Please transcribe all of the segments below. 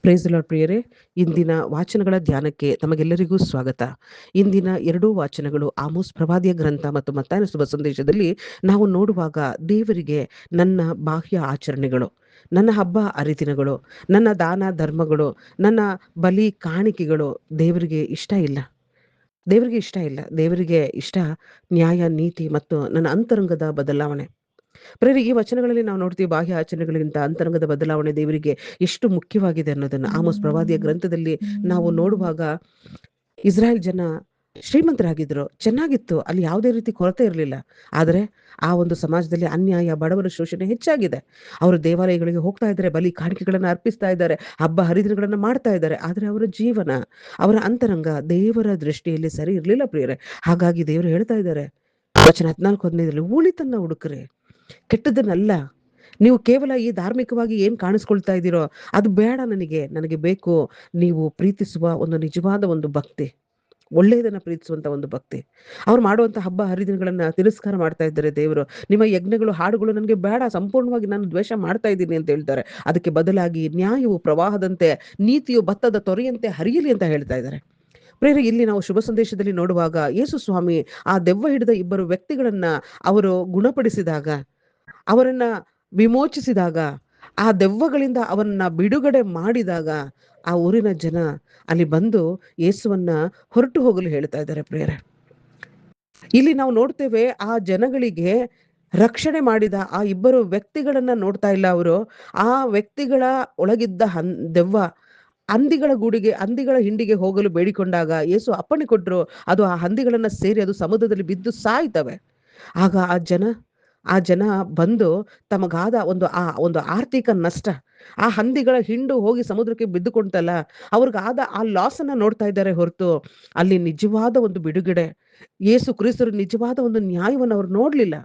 Price the lord ಪ್ರಿಯರೇ, ಇಂದಿನ ವಾಚನಗಳ ಧ್ಯಾನಕ್ಕೆ ತಮಗೆಲ್ಲರಿಗೂ ಸ್ವಾಗತ. ಇಂದಿನ ಎರಡೂ ವಾಚನಗಳು ಆಮೋಸ್ ಪ್ರವಾದಿಯ ಗ್ರಂಥ ಮತ್ತು ಮತ್ತಾಯನ ಶುಭ ಸಂದೇಶದಲ್ಲಿ ನಾವು ನೋಡುವಾಗ, ದೇವರಿಗೆ ನನ್ನ ಬಾಹ್ಯ ಆಚರಣೆಗಳು, ನನ್ನ ಹಬ್ಬ ಹರಿದಿನಗಳು, ನನ್ನ ದಾನ ಧರ್ಮಗಳು, ನನ್ನ ಬಲಿ ಕಾಣಿಕೆಗಳು ದೇವರಿಗೆ ಇಷ್ಟ ಇಲ್ಲ. ದೇವರಿಗೆ ಇಷ್ಟ ಇಲ್ಲ. ದೇವರಿಗೆ ಇಷ್ಟ ನ್ಯಾಯ, ನೀತಿ ಮತ್ತು ನನ್ನ ಅಂತರಂಗದ ಬದಲಾವಣೆ. ಪ್ರಿಯರೇ, ಈ ವಚನಗಳಲ್ಲಿ ನಾವು ನೋಡ್ತೀವಿ, ಬಾಹ್ಯ ಆಚರಣೆಗಳಿಗಿಂತ ಅಂತರಂಗದ ಬದಲಾವಣೆ ದೇವರಿಗೆ ಎಷ್ಟು ಮುಖ್ಯವಾಗಿದೆ ಅನ್ನೋದನ್ನ. ಆಮೋಸ್ ಪ್ರವಾದಿಯ ಗ್ರಂಥದಲ್ಲಿ ನಾವು ನೋಡುವಾಗ, ಇಸ್ರಾಯೇಲ್ ಜನ ಶ್ರೀಮಂತರಾಗಿದ್ರು, ಚೆನ್ನಾಗಿತ್ತು, ಅಲ್ಲಿ ಯಾವುದೇ ರೀತಿ ಕೊರತೆ ಇರಲಿಲ್ಲ. ಆದರೆ ಆ ಒಂದು ಸಮಾಜದಲ್ಲಿ ಅನ್ಯಾಯ, ಬಡವರ ಶೋಷಣೆ ಹೆಚ್ಚಾಗಿದೆ. ಅವರು ದೇವಾಲಯಗಳಿಗೆ ಹೋಗ್ತಾ ಇದ್ದಾರೆ, ಬಲಿ ಕಾಣಿಕೆಗಳನ್ನು ಅರ್ಪಿಸ್ತಾ ಇದ್ದಾರೆ, ಹಬ್ಬ ಹರಿದಿನಗಳನ್ನು ಮಾಡ್ತಾ ಇದ್ದಾರೆ. ಆದರೆ ಅವರ ಜೀವನ, ಅವರ ಅಂತರಂಗ ದೇವರ ದೃಷ್ಟಿಯಲ್ಲಿ ಸರಿ ಇರಲಿಲ್ಲ ಪ್ರಿಯರೇ. ಹಾಗಾಗಿ ದೇವರು ಹೇಳ್ತಾ ಇದ್ದಾರೆ, ವಚನ 14 ಉಳಿತನ್ನ ಹುಡುಕ್ರಿ, ಕೆಟ್ಟದನ್ನಲ್ಲ. ನೀವು ಕೇವಲ ಈ ಧಾರ್ಮಿಕವಾಗಿ ಏನ್ ಕಾಣಿಸ್ಕೊಳ್ತಾ ಇದ್ದೀರೋ ಅದು ಬೇಡ. ನನಗೆ ಬೇಕು ನೀವು ಪ್ರೀತಿಸುವ ಒಂದು ನಿಜವಾದ ಒಂದು ಭಕ್ತಿ, ಒಳ್ಳೆಯದನ್ನ ಪ್ರೀತಿಸುವಂತ ಒಂದು ಭಕ್ತಿ. ಅವ್ರು ಮಾಡುವಂತ ಹಬ್ಬ ಹರಿದಿನಗಳನ್ನ ತಿರಸ್ಕಾರ ಮಾಡ್ತಾ ಇದ್ದಾರೆ. ದೇವರು, ನಿಮ್ಮ ಯಜ್ಞಗಳು, ಹಾಡುಗಳು ನನಗೆ ಬೇಡ, ಸಂಪೂರ್ಣವಾಗಿ ನಾನು ದ್ವೇಷ ಮಾಡ್ತಾ ಇದ್ದೀನಿ ಅಂತ ಹೇಳ್ತಾರೆ. ಅದಕ್ಕೆ ಬದಲಾಗಿ ನ್ಯಾಯವು ಪ್ರವಾಹದಂತೆ, ನೀತಿಯು ಭತ್ತದ ತೊರೆಯಂತೆ ಹರಿಯಲಿ ಅಂತ ಹೇಳ್ತಾ ಇದ್ದಾರೆ. ಪ್ರೇರೆ, ಇಲ್ಲಿ ನಾವು ಶುಭ ಸಂದೇಶದಲ್ಲಿ ನೋಡುವಾಗ, ಯೇಸು ಸ್ವಾಮಿ ಆ ದೆವ್ವ ಹಿಡಿದ ಇಬ್ಬರು ವ್ಯಕ್ತಿಗಳನ್ನ ಅವರು ಗುಣಪಡಿಸಿದಾಗ, ಅವರನ್ನ ವಿಮೋಚಿಸಿದಾಗ, ಆ ದೆವ್ವಗಳಿಂದ ಅವರನ್ನ ಬಿಡುಗಡೆ ಮಾಡಿದಾಗ, ಆ ಊರಿನ ಜನ ಅಲ್ಲಿ ಬಂದು ಯೇಸುವನ್ನ ಹೊರಟು ಹೋಗಲು ಹೇಳ್ತಾ ಇದ್ದಾರೆ ಪ್ರಿಯರೇ. ಇಲ್ಲಿ ನಾವು ನೋಡ್ತೇವೆ, ಆ ಜನಗಳಿಗೆ ರಕ್ಷಣೆ ಮಾಡಿದ ಆ ಇಬ್ಬರು ವ್ಯಕ್ತಿಗಳನ್ನ ನೋಡ್ತಾ ಇಲ್ಲ ಅವರು. ಆ ವ್ಯಕ್ತಿಗಳ ಒಳಗಿದ್ದ ದೆವ್ವ ಹಂದಿಗಳ ಹಿಂಡಿಗೆ ಹೋಗಲು ಬೇಡಿಕೊಂಡಾಗ ಯೇಸು ಅಪ್ಪಣೆ ಕೊಟ್ಟರು. ಅದು ಆ ಹಂದಿಗಳನ್ನ ಸೇರಿ ಅದು ಸಮುದ್ರದಲ್ಲಿ ಬಿದ್ದು ಸಾಯ್ತವೆ. ಆಗ ಆ ಜನ ಬಂದು ತಮಗಾದ ಒಂದು ಆರ್ಥಿಕ ನಷ್ಟ, ಆ ಹಂದಿಗಳ ಹಿಂಡು ಹೋಗಿ ಸಮುದ್ರಕ್ಕೆ ಬಿದ್ದುಕೊಂತಲ್ಲ, ಅವ್ರಿಗಾದ ಆ ಲಾಸ್ ಅನ್ನ ನೋಡ್ತಾ ಇದ್ದಾರೆ ಹೊರತು ಅಲ್ಲಿ ನಿಜವಾದ ಒಂದು ಬಿಡುಗಡೆ, ಯೇಸು ಕ್ರಿಸ್ತರು ನಿಜವಾದ ಒಂದು ನ್ಯಾಯವನ್ನು ಅವ್ರು ನೋಡ್ಲಿಲ್ಲ.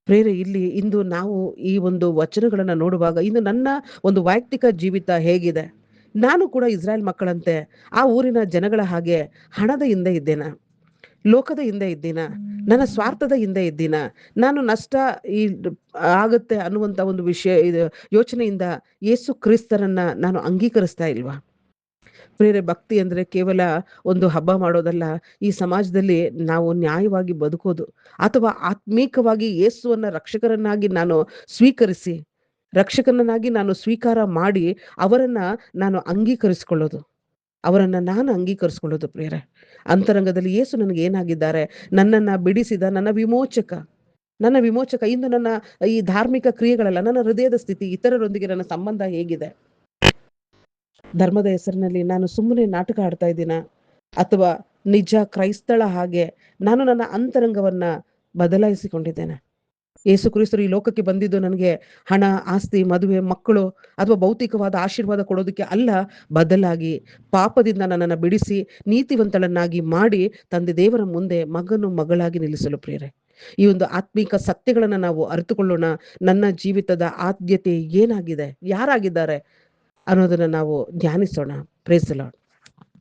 ಪ್ರೇರೆ, ಇಂದು ನಾವು ಈ ಒಂದು ವಚನಗಳನ್ನ ನೋಡುವಾಗ, ಇಂದು ನನ್ನ ಒಂದು ವೈಯಕ್ತಿಕ ಜೀವಿತ ಹೇಗಿದೆ? ನಾನು ಕೂಡ ಇಸ್ರಾಯೇಲ್ ಮಕ್ಕಳಂತೆ ಆ ಊರಿನ ಜನಗಳ ಹಾಗೆ ಹಣದ ಹಿಂದೆ ಇದ್ದೇನ, ಲೋಕದ ಹಿಂದೆ ಇದ್ದೀನ, ನನ್ನ ಸ್ವಾರ್ಥದ ಹಿಂದೆ ಇದ್ದೀನ, ನಾನು ನಷ್ಟ ಈ ಆಗುತ್ತೆ ಅನ್ನುವಂತ ಒಂದು ಇದು ಯೋಚನೆಯಿಂದ ಯೇಸು ಕ್ರಿಸ್ತರನ್ನ ನಾನು ಅಂಗೀಕರಿಸ್ತಾ ಇಲ್ವಾ? ಪ್ರೇರೆ, ಭಕ್ತಿ ಅಂದ್ರೆ ಕೇವಲ ಒಂದು ಹಬ್ಬ ಮಾಡೋದಲ್ಲ. ಈ ಸಮಾಜದಲ್ಲಿ ನಾವು ನ್ಯಾಯವಾಗಿ ಬದುಕೋದು, ಅಥವಾ ಆತ್ಮೀಕವಾಗಿ ಯೇಸುವನ್ನ ರಕ್ಷಕರನ್ನಾಗಿ ನಾನು ಸ್ವೀಕರಿಸಿ, ರಕ್ಷಕನನ್ನಾಗಿ ನಾನು ಸ್ವೀಕಾರ ಮಾಡಿ ಅವರನ್ನ ನಾನು ಅಂಗೀಕರಿಸಿಕೊಳ್ಳೋದು, ನಾನು ಅಂಗೀಕರಿಸಿಕೊಳ್ಳೋದು ಪ್ರಿಯರೇ. ಅಂತರಂಗದಲ್ಲಿ ಯೇಸು ನನಗೆ ಏನಾಗಿದ್ದಾರೆ? ನನ್ನನ್ನ ಬಿಡಿಸಿದ ನನ್ನ ವಿಮೋಚಕ. ಇಂದು ನನ್ನ ಈ ಧಾರ್ಮಿಕ ಕ್ರಿಯೆಗಳಲ್ಲ, ನನ್ನ ಹೃದಯದ ಸ್ಥಿತಿ, ಇತರರೊಂದಿಗೆ ನನ್ನ ಸಂಬಂಧ ಹೇಗಿದೆ? ಧರ್ಮದ ಹೆಸರಿನಲ್ಲಿ ನಾನು ಸುಮ್ಮನೆ ನಾಟಕ ಆಡ್ತಾ ಇದ್ದೀನ, ಅಥವಾ ನಿಜ ಕ್ರೈಸ್ತಳ ಹಾಗೆ ನಾನು ನನ್ನ ಅಂತರಂಗವನ್ನ ಬದಲಾಯಿಸಿಕೊಂಡಿದ್ದೇನೆ? ಯೇಸು ಕ್ರಿಸ್ತರು ಈ ಲೋಕಕ್ಕೆ ಬಂದಿದ್ದು ನನಗೆ ಹಣ, ಆಸ್ತಿ, ಮದುವೆ, ಮಕ್ಕಳು ಅಥವಾ ಭೌತಿಕವಾದ ಆಶೀರ್ವಾದ ಕೊಡೋದಕ್ಕೆ ಅಲ್ಲ. ಬದಲಾಗಿ ಪಾಪದಿಂದ ನನ್ನನ್ನು ಬಿಡಿಸಿ ನೀತಿವಂತಳನ್ನಾಗಿ ಮಾಡಿ ತಂದೆ ದೇವರ ಮುಂದೆ ಮಗನು ಮಗಳಾಗಿ ನಿಲ್ಲಿಸಲು ಪ್ರಿಯರೇ. ಈ ಒಂದು ಆತ್ಮೀಕ ಸತ್ಯಗಳನ್ನ ನಾವು ಅರಿತುಕೊಳ್ಳೋಣ. ನನ್ನ ಜೀವಿತದ ಆದ್ಯತೆ ಏನಾಗಿದೆ, ಯಾರಾಗಿದ್ದಾರೆ ಅನ್ನೋದನ್ನ ನಾವು ಧ್ಯಾನಿಸೋಣ. Price the lord.